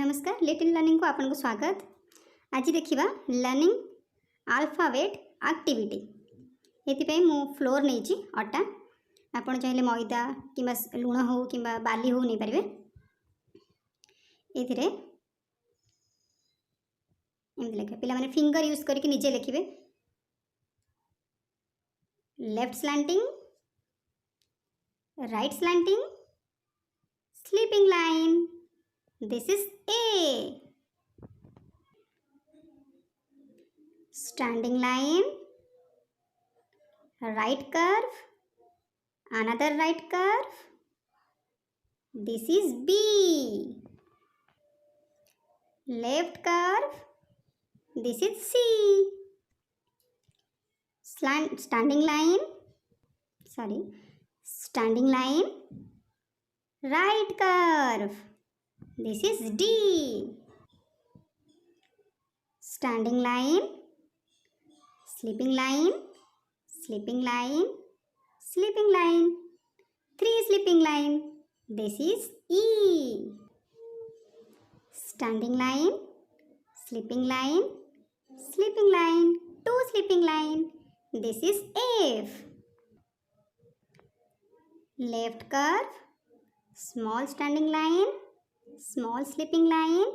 नमस्कार little learning को आपन को स्वागत। आज देखिबा लर्निंग अल्फाबेट एक्टिविटी। ये मु फ्लोर नहीं अटा आपन चाहिए मैदा कि लुण हो कि बाली हो नहीं पारे। ये लिखे पिला माने फिंगर यूज करके निजे लिखिबे। Left slanting, right slanting, sleeping line. This is A. Standing line, right curve, another right curve. This is B. Left curve, this is C. Standing line, right curve. This is D. Standing line, sleeping line, sleeping line, sleeping line. 3 sleeping line. This is E. Standing line, sleeping line, sleeping line. 2 sleeping line. This is F. Left curve, small standing line, small sleeping line,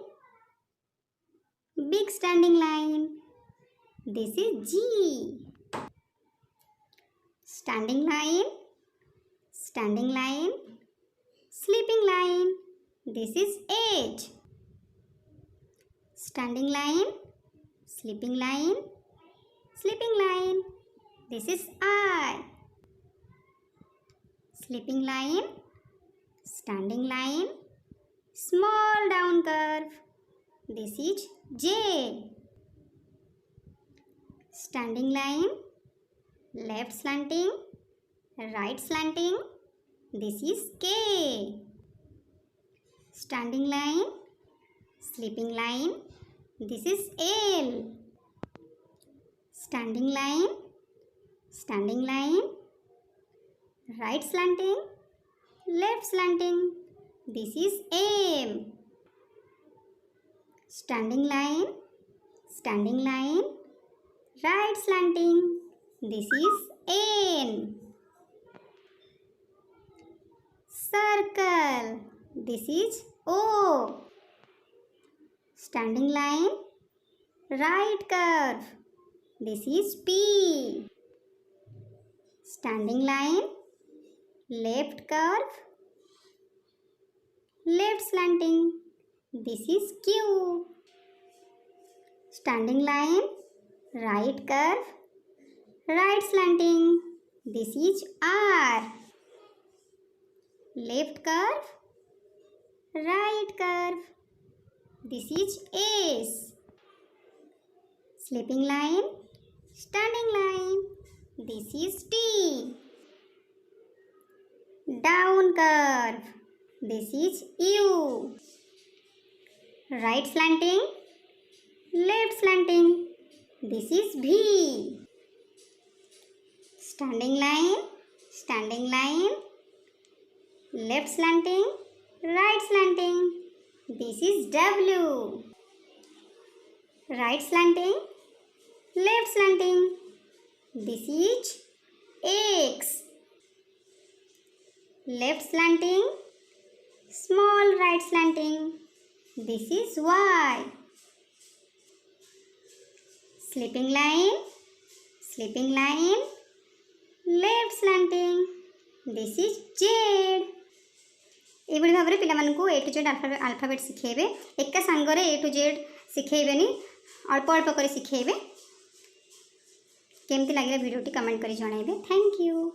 big standing line. This is G. Standing line, sleeping line. This is H. Standing line, sleeping line. This is I. Sleeping line, standing line, small down curve. This is J. Standing line, left slanting, right slanting. This is K. Standing line, sleeping line. This is L. Standing line, right slanting, left slanting. This is M. Standing line, right slanting. This is N. Circle. This is O. Standing line, right curve. This is P. Standing line, left curve, left slanting. This is Q. Standing line, right curve, right slanting. This is R. Left curve, right curve. This is S. Sleeping line, standing line. This is T. Down curve. This is U. Right slanting, left slanting. This is V. Standing line, left slanting, right slanting. This is W. Right slanting, left slanting. This is X. Left slanting, small right slanting. This is Y. Sleeping line, left slanting. This is Z. एभली भाव में पिलामानंकु A to Z alphabet शिखेबे। एका सांगरे A to Z शिखेबेनी, अल्प अल्प कर शिखेबे। केमती लगे वीडियोटी comment करी जणाइबे। Thank you.